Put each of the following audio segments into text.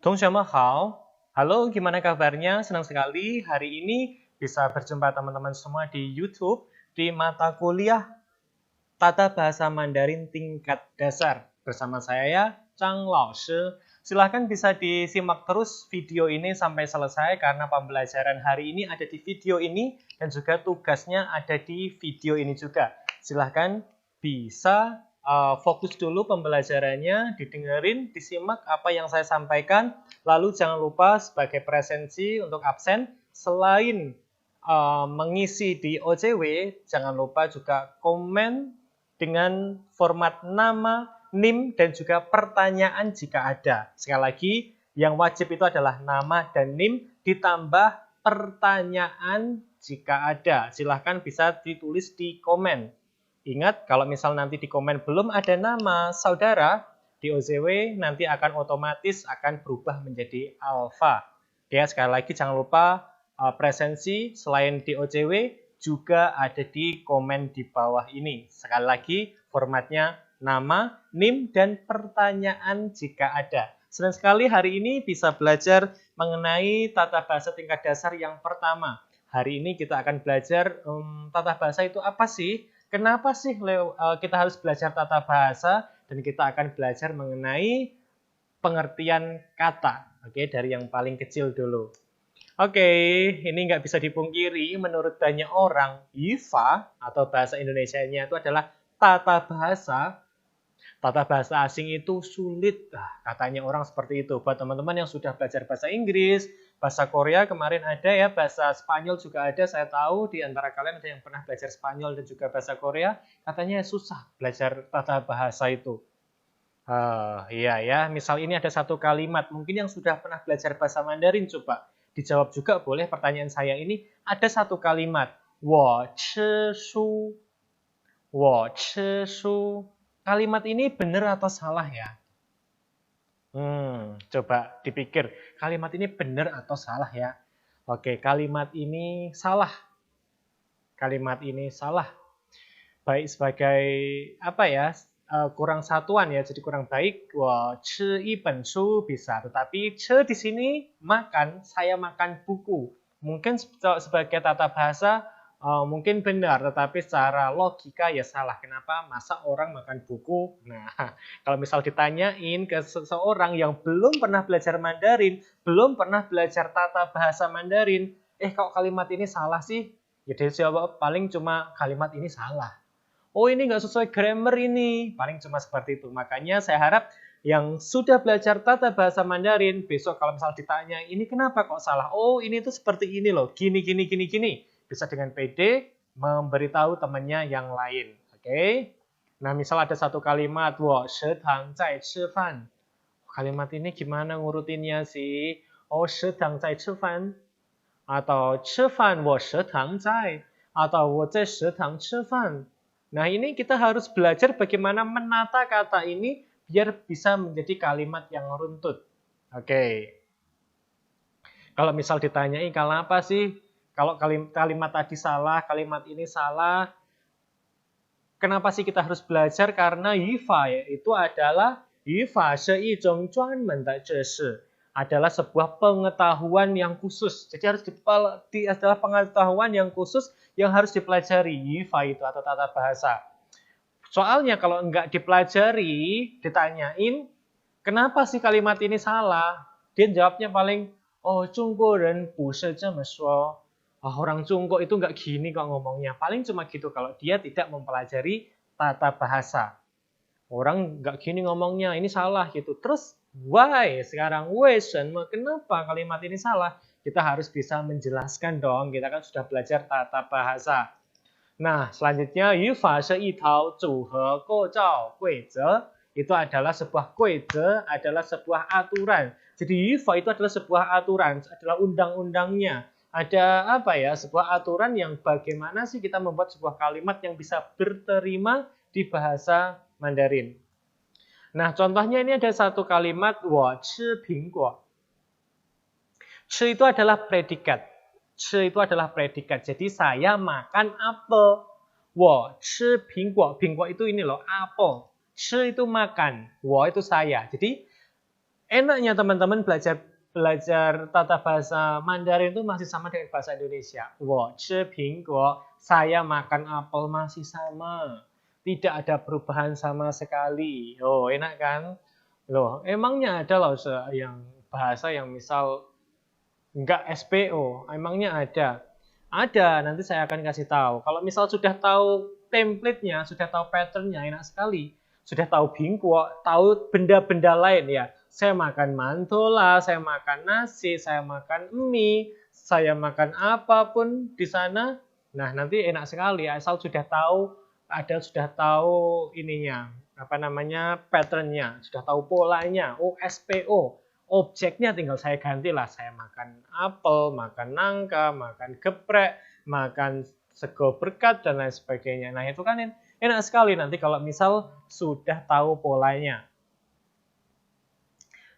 同学们好, halo gimana kabarnya? Senang sekali hari ini bisa berjumpa teman-teman semua di YouTube di mata kuliah Tata Bahasa Mandarin Tingkat Dasar bersama saya, Zhang Laoshi. Silahkan bisa disimak terus video ini sampai selesai karena pembelajaran hari ini ada di video ini dan juga tugasnya ada di video ini juga. Silahkan bisa fokus dulu pembelajarannya, didengerin, disimak apa yang saya sampaikan. Lalu jangan lupa sebagai presensi untuk absen, selain mengisi di OJW, jangan lupa juga komen dengan format nama, NIM, dan juga pertanyaan jika ada. Sekali lagi, yang wajib itu adalah nama dan NIM ditambah pertanyaan jika ada. Silahkan bisa ditulis di komen. Ingat, kalau misal nanti di komen belum ada nama saudara, di OJW nanti akan otomatis akan berubah menjadi alfa. Ya, sekali lagi jangan lupa presensi selain di OJW juga ada di komen di bawah ini. Sekali lagi formatnya nama, NIM, dan pertanyaan jika ada. Senang sekali hari ini bisa belajar mengenai tata bahasa tingkat dasar yang pertama. Hari ini kita akan belajar tata bahasa itu apa sih? Kenapa sih kita harus belajar tata bahasa? Dan kita akan belajar mengenai pengertian kata. Oke, dari yang paling kecil dulu. Oke, ini nggak bisa dipungkiri, menurut banyak orang, IVA atau bahasa Indonesianya itu adalah tata bahasa. Tata bahasa asing itu sulit, katanya orang seperti itu. Buat teman-teman yang sudah belajar bahasa Inggris, bahasa Korea kemarin ada ya, bahasa Spanyol juga ada. Saya tahu di antara kalian ada yang pernah belajar Spanyol dan juga bahasa Korea, katanya susah belajar tata bahasa itu. Iya ya, misal ini ada satu kalimat, mungkin yang sudah pernah belajar bahasa Mandarin coba dijawab juga boleh pertanyaan saya ini. Ada satu kalimat, 我吃书, 我吃书. Kalimat ini benar atau salah ya? Coba dipikir, kalimat ini benar atau salah ya? Oke, kalimat ini salah. Kalimat ini salah. Baik sebagai apa ya? Kurang satuan ya, jadi kurang baik. 我吃一本书 bisa, tetapi 吃 di sini makan, saya makan buku. Mungkin sebagai tata bahasa mungkin benar, tetapi secara logika ya salah. Kenapa? Masa orang makan buku? Nah, kalau misal ditanyain ke seseorang yang belum pernah belajar Mandarin, belum pernah belajar tata bahasa Mandarin, kok kalimat ini salah sih? Ya dia jawab paling cuma kalimat ini salah. Oh, ini nggak sesuai grammar ini. Paling cuma seperti itu. Makanya saya harap yang sudah belajar tata bahasa Mandarin, besok kalau misal ditanya, ini kenapa kok salah? Oh, ini tuh seperti ini loh. Gini. Bisa dengan PD memberitahu temannya yang lain. Oke? Nah, misal ada satu kalimat, 我食堂在吃饭. Kalimat ini gimana ngurutinnya sih? Oh, 食堂在吃饭. Atau 吃饭我食堂在. Atau 我在食堂吃饭. Nah, ini kita harus belajar bagaimana menata kata ini biar bisa menjadi kalimat yang runtut. Oke. Kalau misal ditanyai, kalau apa sih? Kalau kalimat tadi salah, kalimat ini salah. Kenapa sih kita harus belajar? Karena yifa itu adalah yifa seijong zhuanmen de zhishi. Adalah sebuah pengetahuan yang khusus. Jadi harus adalah pengetahuan yang khusus yang harus dipelajari. Yifa itu atau tata bahasa. Soalnya kalau enggak dipelajari, ditanyain, kenapa sih kalimat ini salah? Dia jawabnya paling, oh, Zhongguo ren bu shi zhe me shuo. Orang Cungko itu enggak gini kok ngomongnya. Paling cuma gitu kalau dia tidak mempelajari tata bahasa. Orang enggak gini ngomongnya, ini salah gitu. Terus why? Sekarang kenapa kalimat ini salah? Kita harus bisa menjelaskan dong. Kita kan sudah belajar tata bahasa. Nah, selanjutnya yufa sheitao zuhe guozhao guizhe. Itu adalah sebuah guizhe, adalah sebuah aturan. Jadi yufa itu adalah sebuah aturan, adalah undang-undangnya. Ada apa ya? Sebuah aturan yang bagaimana sih kita membuat sebuah kalimat yang bisa berterima di bahasa Mandarin. Nah, contohnya ini ada satu kalimat, 我吃苹果. 吃 itu adalah predikat. 吃 itu adalah predikat. Jadi saya makan apel. 我吃苹果. 苹果 itu ini loh, apel. 吃 itu makan. 我 itu saya. Jadi Enaknya teman-teman belajar tata bahasa Mandarin itu masih sama dengan bahasa Indonesia. 我吃苹果, saya makan apel masih sama. Tidak ada perubahan sama sekali. Oh, enak kan? Loh, emangnya ada loh yang bahasa yang misal enggak SPO, emangnya ada? Ada, nanti saya akan kasih tahu. Kalau misal sudah tahu template-nya, sudah tahu pattern-nya, enak sekali. Sudah tahu bingkuo, tahu benda-benda lain ya. Saya makan mantola, saya makan nasi, saya makan mie, saya makan apapun di sana. Nah, nanti enak sekali asal sudah tahu ininya, apa namanya, pattern-nya, sudah tahu polanya. Oh, SPO. Objeknya tinggal saya gantilah. Saya makan apel, makan nangka, makan geprek, makan sego berkat dan lain sebagainya. Nah, itu kan enak sekali nanti kalau misal sudah tahu polanya.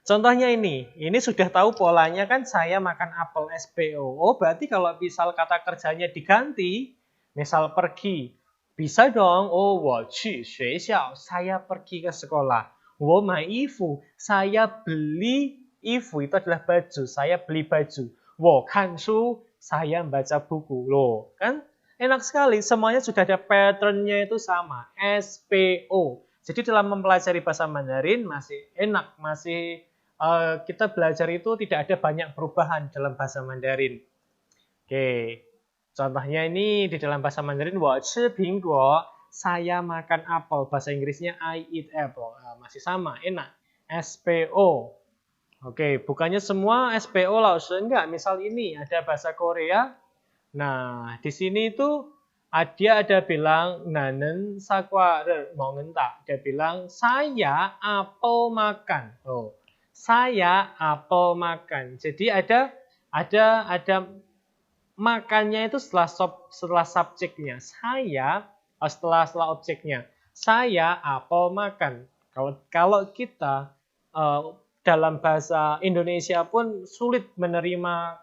Contohnya ini sudah tahu polanya kan, saya makan apel SPO. Oh, berarti kalau misal kata kerjanya diganti, misal pergi, bisa dong. Oh, 我去学校, saya pergi ke sekolah. 我买衣服, saya beli ifu, itu adalah baju, saya beli baju. 我看书, saya membaca buku. Loh, kan enak sekali, semuanya sudah ada pattern-nya itu sama, SPO. Jadi dalam mempelajari bahasa Mandarin masih enak, kita belajar itu tidak ada banyak perubahan dalam bahasa Mandarin. Oke, contohnya ini di dalam bahasa Mandarin, 我吃苹果, saya makan apel. Bahasa Inggrisnya I eat apple. Nah, masih sama, enak. SPO. Oke, bukannya semua SPO lah, enggak. Misal ini ada bahasa Korea. Nah, di sini itu dia ada bilang nanen sakwa mau ngentak. Dia bilang saya apel makan. Oh, saya apel makan. Jadi ada makannya itu setelah subjeknya. Saya setelah objeknya. Saya apel makan. Kalau kita dalam bahasa Indonesia pun sulit menerima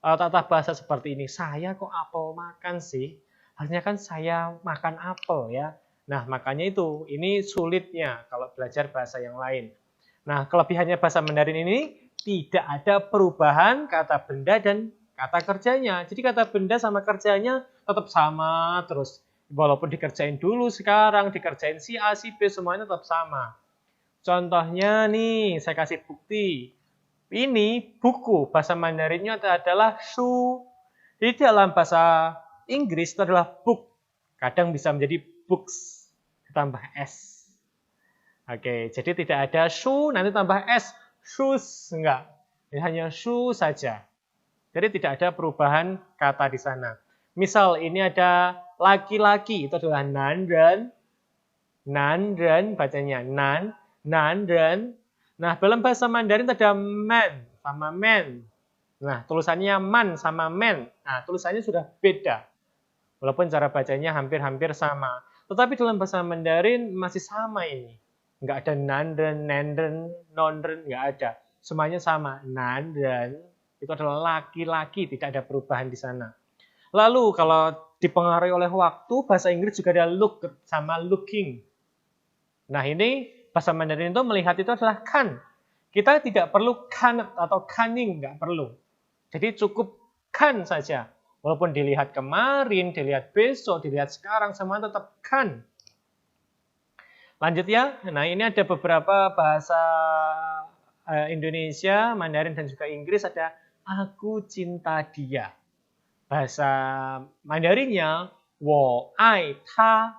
tata bahasa seperti ini. Saya kok apel makan sih? Harusnya kan saya makan apel ya. Nah, makanya ini sulitnya kalau belajar bahasa yang lain. Nah, kelebihannya bahasa Mandarin ini tidak ada perubahan kata benda dan kata kerjanya. Jadi kata benda sama kerjanya tetap sama terus. Walaupun dikerjain dulu sekarang, dikerjain si A, si B, semuanya tetap sama. Contohnya nih, saya kasih bukti. Ini buku, bahasa Mandarinnya adalah shu. Di dalam bahasa Inggris itu adalah book. Kadang bisa menjadi books, ditambah S. Oke, jadi tidak ada shu, nanti tambah S. Shoes, enggak. Ini hanya shu saja. Jadi tidak ada perubahan kata di sana. Misal ini ada laki-laki, itu adalah nanren. Nanren bacanya nanren. Nah, dalam bahasa Mandarin ada man sama men. Nah, tulisannya man sama men. Nah, tulisannya sudah beda. Walaupun cara bacanya hampir-hampir sama. Tetapi dalam bahasa Mandarin masih sama ini. Nggak ada nanren, nendren, nonren, nggak ada. Semuanya sama. Nanren itu adalah laki-laki, tidak ada perubahan di sana. Lalu kalau dipengaruhi oleh waktu, bahasa Inggris juga ada look sama looking. Nah, ini bahasa Mandarin itu melihat itu adalah kan. Kita tidak perlu kan atau cunning, nggak perlu. Jadi cukup kan saja. Walaupun dilihat kemarin, dilihat besok, dilihat sekarang, semua tetap kan. Lanjut ya. Nah, ini ada beberapa bahasa Indonesia, Mandarin dan juga Inggris. Ada aku cinta dia. Bahasa Mandarinnya 我爱他,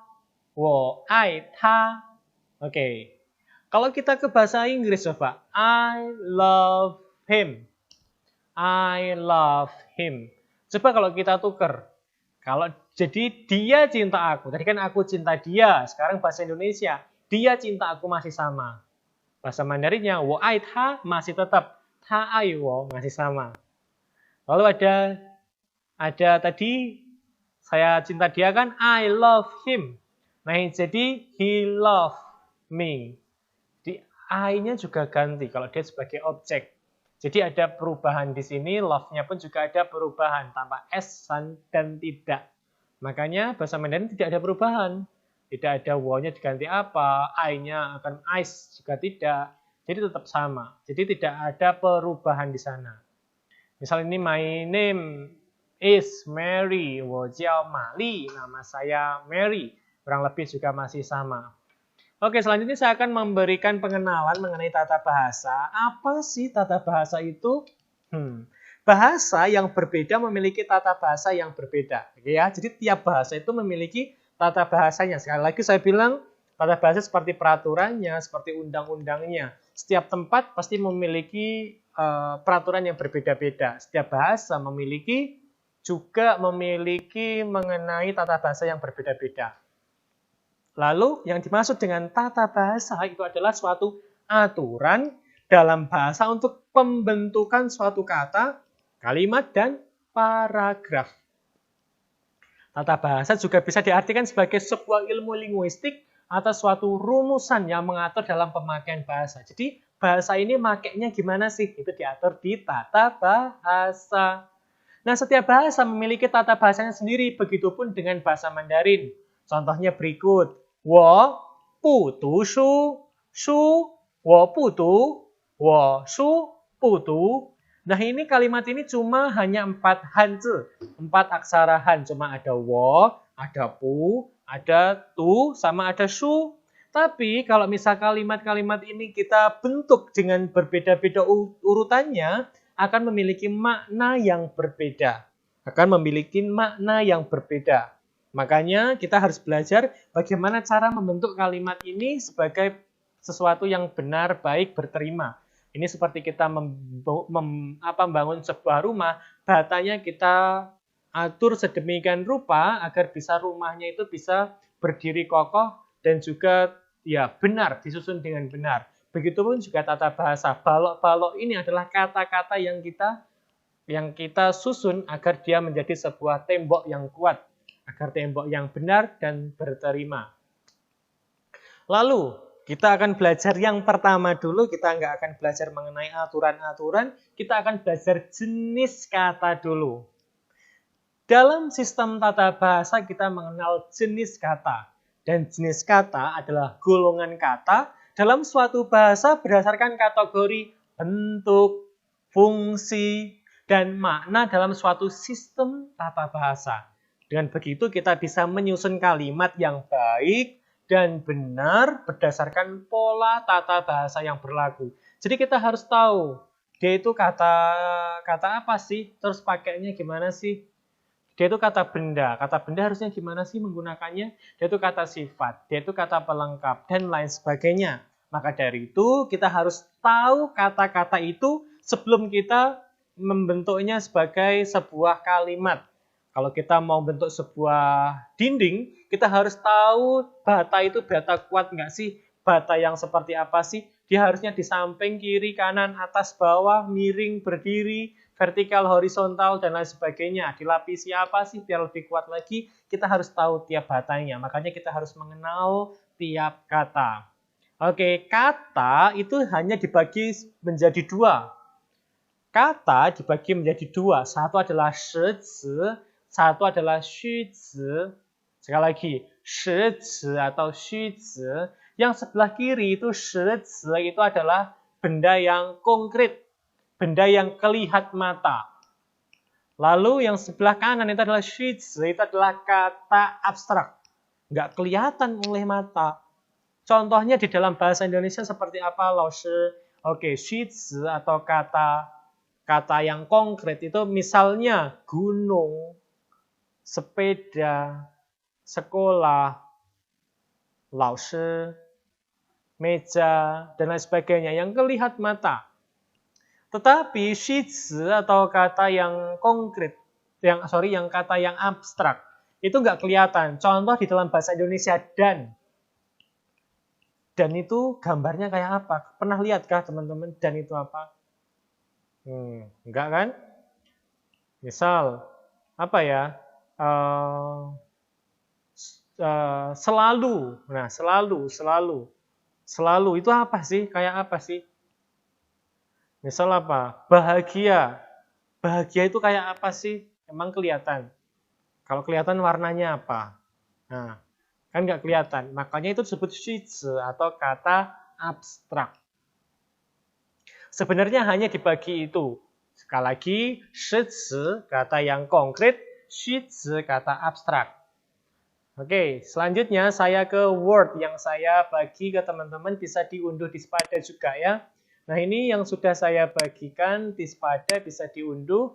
我爱他. Oke. Kalau kita ke bahasa Inggris coba, I love him. I love him. Coba kalau kita tuker. Jadi dia cinta aku. Tadi kan aku cinta dia. Sekarang bahasa Indonesia, dia cinta aku masih sama. Bahasa Mandarinnya 我爱他 masih tetap 他爱我 masih sama. Lalu ada tadi saya cinta dia kan I love him. Nah, jadi he love me. Di I-nya juga ganti kalau dia sebagai objek. Jadi ada perubahan di sini, love-nya pun juga ada perubahan tanpa S dan tidak. Makanya bahasa Mandarin tidak ada perubahan. Tidak ada wo-nya diganti apa, I-nya akan ice juga tidak. Jadi tetap sama. Jadi tidak ada perubahan di sana. Misal ini my name is Mary, 我叫玛丽, nama saya Mary. Kurang lebih juga masih sama. Oke, selanjutnya saya akan memberikan pengenalan mengenai tata bahasa. Apa sih tata bahasa itu? Bahasa yang berbeda memiliki tata bahasa yang berbeda. Oke ya, jadi tiap bahasa itu memiliki tata bahasanya. Sekali lagi saya bilang, tata bahasa seperti peraturannya, seperti undang-undangnya. Setiap tempat pasti memiliki peraturan yang berbeda-beda. Setiap bahasa juga memiliki mengenai tata bahasa yang berbeda-beda. Lalu yang dimaksud dengan tata bahasa itu adalah suatu aturan dalam bahasa untuk pembentukan suatu kata, kalimat, dan paragraf. Tata bahasa juga bisa diartikan sebagai sebuah ilmu linguistik atau suatu rumusan yang mengatur dalam pemakaian bahasa. Jadi bahasa ini makainya gimana sih? Itu diatur di tata bahasa. Nah, setiap bahasa memiliki tata bahasanya sendiri, begitupun dengan bahasa Mandarin. Contohnya berikut. 我不读书, 书我不读, 我书不读. Nah, ini kalimat ini cuma hanya 4 hanzi, 4 aksara han. Cuma ada wo, ada pu, ada tu, sama ada shu. Tapi kalau misal kalimat-kalimat ini kita bentuk dengan berbeda-beda urutannya, akan memiliki makna yang berbeda. Makanya kita harus belajar bagaimana cara membentuk kalimat ini sebagai sesuatu yang benar, baik, berterima. Ini seperti kita membangun sebuah rumah, batanya kita atur sedemikian rupa agar rumahnya itu bisa berdiri kokoh dan juga ya benar, disusun dengan benar. Begitupun juga tata bahasa. Balok-balok ini adalah kata-kata yang kita susun agar dia menjadi sebuah tembok yang kuat, agar tembok yang benar dan berterima. Lalu, kita akan belajar yang pertama dulu, kita nggak akan belajar mengenai aturan-aturan, kita akan belajar jenis kata dulu. Dalam sistem tata bahasa kita mengenal jenis kata. Dan jenis kata adalah golongan kata dalam suatu bahasa berdasarkan kategori bentuk, fungsi, dan makna dalam suatu sistem tata bahasa. Dengan begitu kita bisa menyusun kalimat yang baik dan benar berdasarkan pola tata bahasa yang berlaku. Jadi kita harus tahu, dia itu kata apa sih? Terus pakainya gimana sih? Dia itu kata benda. Kata benda harusnya gimana sih menggunakannya? Dia itu kata sifat, dia itu kata pelengkap, dan lain sebagainya. Maka dari itu kita harus tahu kata-kata itu sebelum kita membentuknya sebagai sebuah kalimat. Kalau kita mau bentuk sebuah dinding, kita harus tahu bata itu bata kuat nggak sih? Bata yang seperti apa sih? Dia harusnya di samping, kiri, kanan, atas, bawah, miring, berdiri, vertikal, horizontal, dan lain sebagainya. Dilapisi apa sih biar lebih kuat lagi? Kita harus tahu tiap batanya. Makanya kita harus mengenal tiap kata. Oke, kata itu hanya dibagi menjadi 2. Kata dibagi menjadi 2. Satu adalah shizi, satu adalah xuzi. Sekali lagi, shizi atau xuzi. Yang sebelah kiri itu shizi, itu adalah benda yang konkret, benda yang kelihatan mata. Lalu yang sebelah kanan itu adalah xuzi, itu adalah kata abstrak, nggak kelihatan oleh mata. Contohnya di dalam bahasa Indonesia seperti apa, Laoshi? Oke, xuzi atau kata yang konkret itu misalnya gunung, sepeda, sekolah, laoshi, meja, dan lain sebagainya yang kelihatan mata. Tetapi shizi atau kata yang konkret, yang kata yang abstrak, itu nggak kelihatan. Contoh di dalam bahasa Indonesia dan. Dan itu gambarnya kayak apa? Pernah lihatkah teman-teman dan itu apa? Enggak kan? Misal, apa ya? Selalu. Nah, selalu itu apa sih? Kayak apa sih? Misal apa? Bahagia. Bahagia itu kayak apa sih? Emang kelihatan. Kalau kelihatan warnanya apa? Nah, kan nggak kelihatan. Makanya itu disebut shizi atau kata abstrak. sebenarnya hanya dibagi itu. Sekali lagi, shizi kata yang konkret, xuzi kata abstrak. Oke, selanjutnya saya ke Word yang saya bagi ke teman-teman, bisa diunduh di Spada juga ya. Nah, ini yang sudah saya bagikan di Spada, bisa diunduh.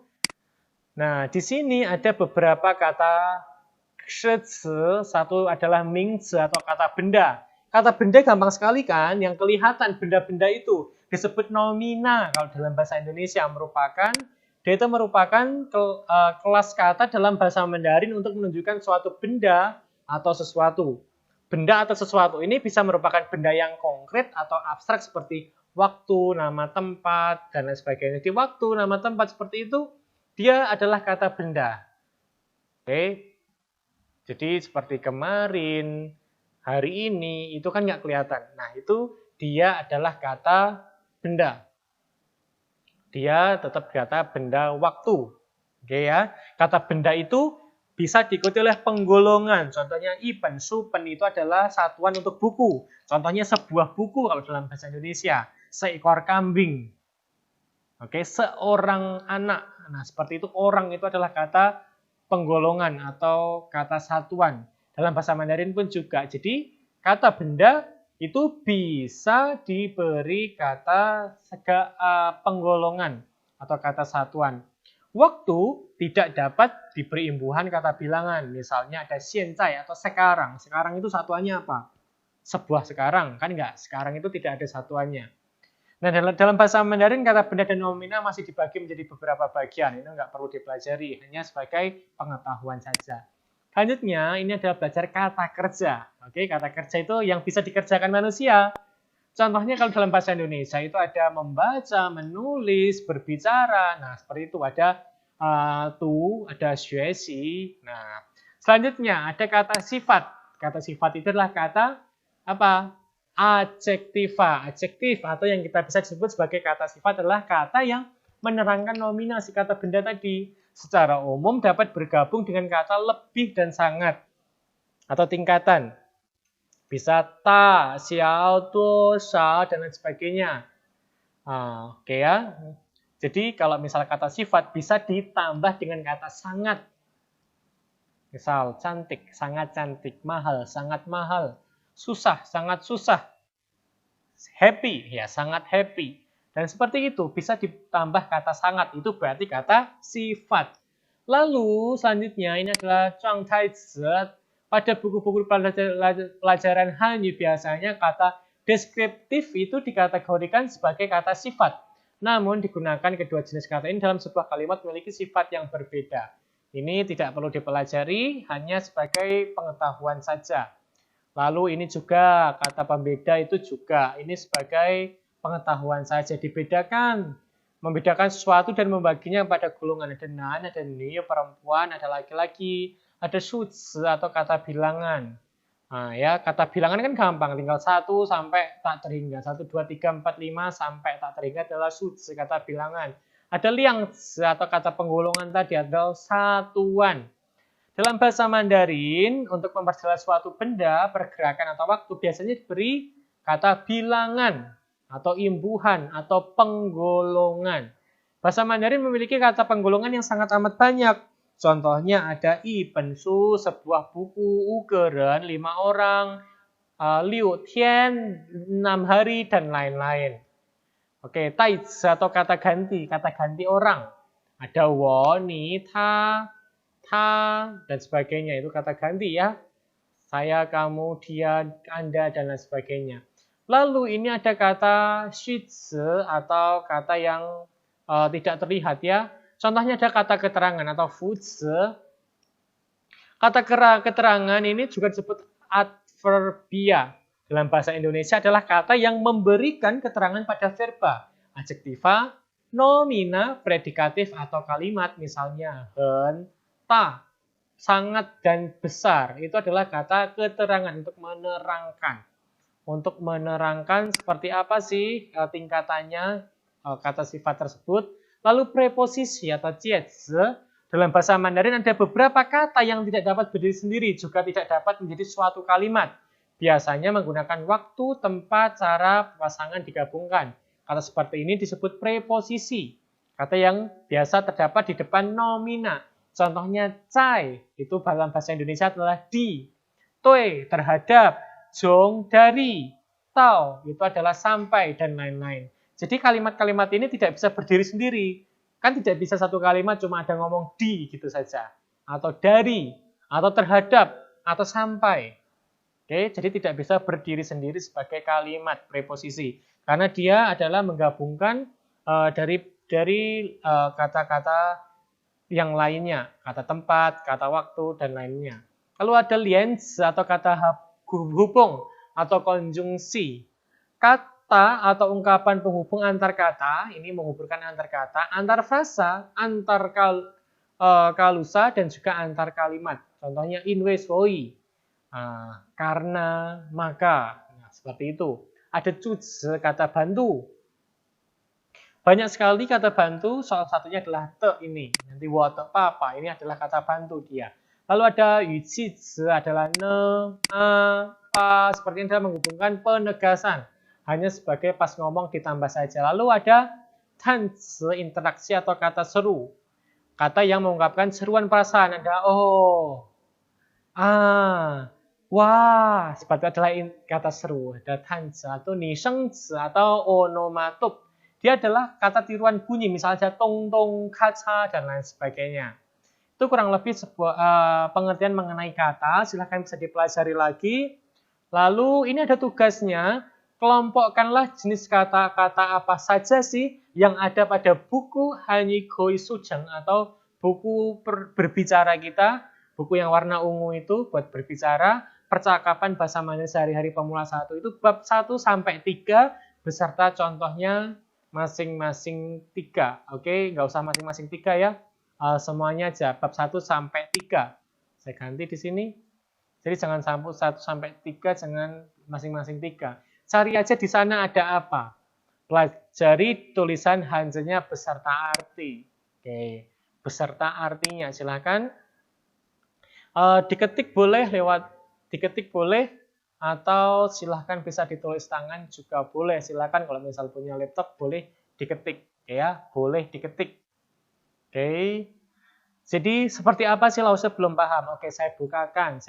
Nah, di sini ada beberapa kata shizi, satu adalah mingzi atau kata benda. Kata benda gampang sekali kan, yang kelihatan benda-benda itu disebut nomina kalau dalam bahasa Indonesia, dia itu merupakan kelas kata dalam bahasa Mandarin untuk menunjukkan suatu benda atau sesuatu. Benda atau sesuatu ini bisa merupakan benda yang konkret atau abstrak seperti waktu, nama tempat, dan lain sebagainya. Di waktu, nama tempat seperti itu, dia adalah kata benda. Oke, jadi seperti kemarin, hari ini, itu kan nggak kelihatan. Nah, itu dia adalah kata benda. Dia tetap kata benda waktu. Oke ya, kata benda itu bisa diikuti oleh penggolongan. Contohnya ipen, supen itu adalah satuan untuk buku. Contohnya sebuah buku kalau dalam bahasa Indonesia. Seekor kambing. Oke, seorang anak. Nah, seperti itu orang itu adalah kata penggolongan atau kata satuan. Dalam bahasa Mandarin pun juga. Jadi, kata benda itu bisa diberi kata penggolongan atau kata satuan. Waktu tidak dapat diberi imbuhan kata bilangan. Misalnya ada xianzai atau sekarang. Sekarang itu satuannya apa? Sebuah sekarang. Kan enggak? Sekarang itu tidak ada satuannya. Nah, dalam bahasa Mandarin kata benda dan nomina masih dibagi menjadi beberapa bagian. Ini nggak perlu dipelajari, hanya sebagai pengetahuan saja. Selanjutnya, ini adalah belajar kata kerja. Oke, kata kerja itu yang bisa dikerjakan manusia. Contohnya kalau dalam bahasa Indonesia itu ada membaca, menulis, berbicara. Nah, seperti itu ada ada xuexi. Nah, selanjutnya ada kata sifat. Kata sifat itu adalah kata apa? Adjektiva. Adjektif atau yang kita bisa sebut sebagai kata sifat adalah kata yang menerangkan nominasi kata benda tadi. Secara umum dapat bergabung dengan kata lebih dan sangat atau tingkatan. Bisa ta, xiao, duo, shao, dan lain sebagainya. Oke ya. Jadi kalau misal kata sifat bisa ditambah dengan kata sangat. Misal cantik, sangat cantik, mahal, sangat mahal. Susah, sangat susah. Happy, ya sangat happy. Dan seperti itu, bisa ditambah kata sangat. Itu berarti kata sifat. Lalu, selanjutnya ini adalah zhuangtai zi. Pada buku-buku pelajaran Hanyu biasanya kata deskriptif itu dikategorikan sebagai kata sifat. Namun, digunakan kedua jenis kata ini dalam sebuah kalimat memiliki sifat yang berbeda. Ini tidak perlu dipelajari, hanya sebagai pengetahuan saja. Lalu ini juga kata pembeda itu juga. Ini sebagai pengetahuan saja, dibedakan. Membedakan sesuatu dan membaginya pada golongan. Ada nan, ada ni, perempuan, ada laki-laki, ada shuzi atau kata bilangan. Nah ya, kata bilangan kan gampang. Tinggal 1 sampai tak terhingga. 1, 2, 3, 4, 5 sampai tak terhingga adalah shuzi, kata bilangan. Ada liangzi atau kata penggolongan tadi adalah satuan. Dalam bahasa Mandarin, untuk memperjelas suatu benda, pergerakan atau waktu biasanya diberi kata bilangan atau imbuhan atau penggolongan. Bahasa Mandarin memiliki kata penggolongan yang sangat amat banyak. Contohnya ada i pensu, sebuah buku, ugeren, 5 orang, liu tian, 6 hari, dan lain-lain. Oke, taizi atau kata ganti orang. Ada wo, ni, ta, dan sebagainya, itu kata ganti ya. Saya, kamu, dia, Anda, dan lain sebagainya. Lalu ini ada kata shizi atau kata yang tidak terlihat ya. Contohnya ada kata keterangan atau fuzi. Kata keterangan ini juga disebut adverbia. Dalam bahasa Indonesia adalah kata yang memberikan keterangan pada verba. Adjektiva, nomina, predikatif atau kalimat misalnya hen, ta, sangat dan besar. Itu adalah kata keterangan untuk menerangkan. Untuk menerangkan seperti apa sih tingkatannya kata sifat tersebut. Lalu preposisi atau jiezi. Dalam bahasa Mandarin ada beberapa kata yang tidak dapat berdiri sendiri. Juga tidak dapat menjadi suatu kalimat. Biasanya menggunakan waktu, tempat, cara, pasangan digabungkan. Kata seperti ini disebut preposisi. Kata yang biasa terdapat di depan nomina. Contohnya cai, itu dalam bahasa Indonesia adalah di. Toi, terhadap. Jong, dari. Tao, itu adalah sampai, dan lain-lain. Jadi kalimat-kalimat ini tidak bisa berdiri sendiri. Kan tidak bisa satu kalimat cuma ada ngomong di gitu saja. Atau dari, atau terhadap, atau sampai. Oke, jadi tidak bisa berdiri sendiri sebagai kalimat preposisi. Karena dia adalah menggabungkan dari kata-kata yang lainnya. Kata tempat, kata waktu, dan lainnya. Lalu ada lianzi atau kata hubung atau konjungsi. Kata atau ungkapan penghubung antar kata, ini menghubungkan antar kata, antar frasa, antar kalusa, dan juga antar kalimat. Contohnya inwe soi. Karena, maka. Nah, seperti itu. Ada cuze, kata bantu. Banyak sekali kata bantu, salah satunya adalah te ini. Nanti wote papa, ini adalah kata bantu dia. Lalu ada yujize adalah ne, pa, seperti ini adalah menghubungkan penegasan. Hanya sebagai pas ngomong ditambah saja. Lalu ada tanzi, interaksi atau kata seru. Kata yang mengungkapkan seruan perasaan. Ada oh, wah, seperti adalah kata seru. Ada tanzi atau nishengzi atau onomatope. Dia adalah kata tiruan bunyi, misalnya tong tong, kaca, dan lain sebagainya. Itu kurang lebih sebuah pengertian mengenai kata. Silahkan bisa dipelajari lagi. Lalu ini ada tugasnya. Kelompokkanlah jenis kata-kata apa saja sih yang ada pada buku Hanyigoi Sujang atau buku berbicara kita. Buku yang warna ungu itu buat berbicara. Percakapan bahasa Mandarin sehari-hari pemula 1 itu bab 1 sampai 3 beserta contohnya masing-masing 3. Oke, nggak usah masing-masing 3 ya. Semuanya aja bab 1 sampai 3. Saya ganti di sini. Jadi jangan sampai 1 sampai 3, jangan masing-masing 3. Cari aja di sana ada apa. Pelajari tulisan hanzanya beserta arti. Oke, beserta artinya silakan. Diketik boleh atau silahkan bisa ditulis tangan juga boleh. Silahkan kalau misal punya laptop boleh diketik ya, boleh diketik. Oke. Jadi seperti apa sih Lause belum paham? Oke, saya bukakan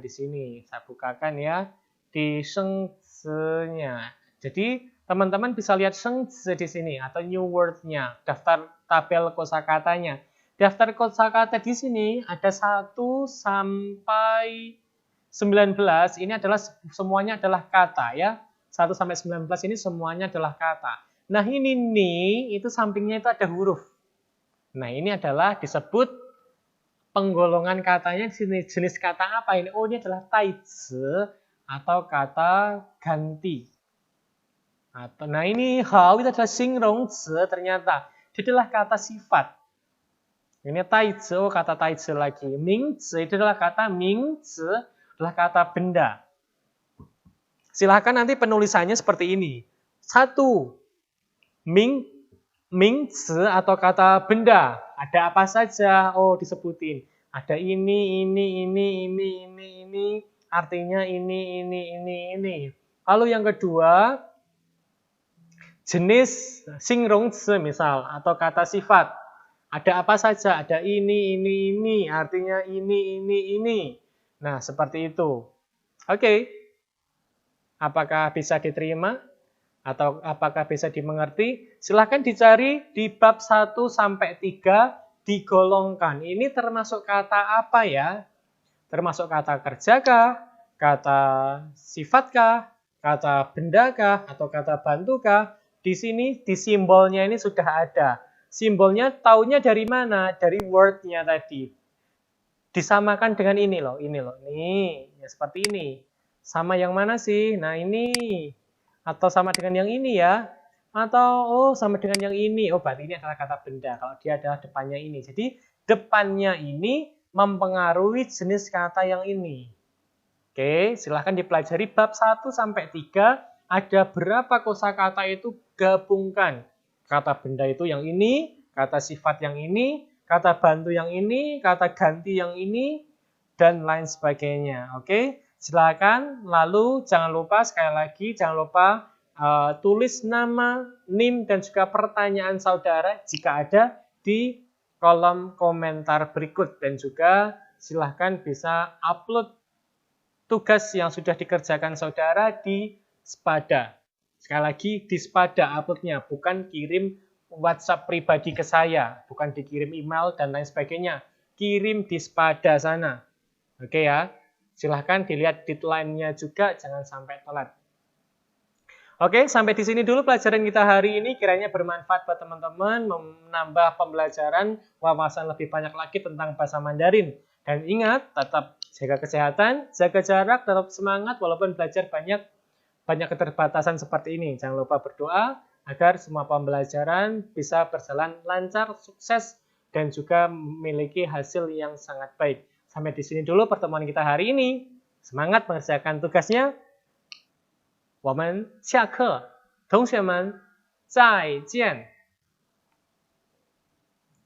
di sini. Saya bukakan ya di shengzi-nya. Jadi teman-teman bisa lihat shengzi di sini atau new word-nya, daftar tabel kosakatanya. Daftar kosakata di sini ada 1 sampai 19. Ini adalah semuanya adalah kata ya. 1 sampai 19 ini semuanya adalah kata. Nah, ini nih itu sampingnya itu ada huruf. Nah, ini adalah disebut penggolongan katanya di sini. Jenis kata apa ini? Oh, ini adalah taizi atau kata ganti. Nah, ini hao itu adalah xingrongzi ternyata. Dia adalah kata sifat. Ini taizi, oh kata taizi lagi. Mingzi itu adalah kata mingzi, adalah kata benda. Silahkan nanti penulisannya seperti ini. 1. Mingzi atau kata benda. Ada apa saja? Oh, disebutin. Ada ini. Artinya ini. Lalu yang kedua, jenis xingrongzi misal atau kata sifat. Ada apa saja? Ada ini. Artinya ini. Nah, seperti itu. Oke. Apakah bisa diterima? Atau apakah bisa dimengerti? Silahkan dicari di bab 1 sampai 3 digolongkan. Ini termasuk kata apa ya? Termasuk kata kerjakah? Kata sifatkah? Kata bendakah? Atau kata bantukah? Di sini di simbolnya ini sudah ada. Simbolnya taunya dari mana? Dari word-nya tadi. Disamakan dengan ini loh. Nih, ya seperti ini. Sama yang mana sih? Nah, ini. Atau sama dengan yang ini ya. Atau sama dengan yang ini. Oh, berarti ini adalah kata benda. Kalau dia adalah depannya ini. Jadi, depannya ini mempengaruhi jenis kata yang ini. Oke, silahkan dipelajari bab 1 sampai 3. Ada berapa kosakata itu gabungkan. Kata benda itu yang ini, kata sifat yang ini, kata bantu yang ini, kata ganti yang ini, dan lain sebagainya. Oke, silakan. Lalu jangan lupa sekali lagi, jangan lupa tulis nama, NIM, dan juga pertanyaan saudara jika ada di kolom komentar berikut. Dan juga silahkan bisa upload tugas yang sudah dikerjakan saudara di Spada. Sekali lagi, di Spada uploadnya, bukan kirim WhatsApp pribadi ke saya, bukan dikirim email dan lain sebagainya. Kirim di Spada sana. Oke ya, silahkan dilihat deadline-nya juga, jangan sampai telat. Oke, sampai di sini dulu pelajaran kita hari ini. Kiranya bermanfaat buat teman-teman, menambah pembelajaran, wawasan lebih banyak lagi tentang bahasa Mandarin. Dan ingat, tetap jaga kesehatan, jaga jarak, tetap semangat walaupun belajar banyak keterbatasan seperti ini. Jangan lupa berdoa agar semua pembelajaran bisa berjalan lancar, sukses, dan juga memiliki hasil yang sangat baik. Sampai di sini dulu pertemuan kita hari ini. Semangat mengerjakan tugasnya. 我们下课，同学们再见。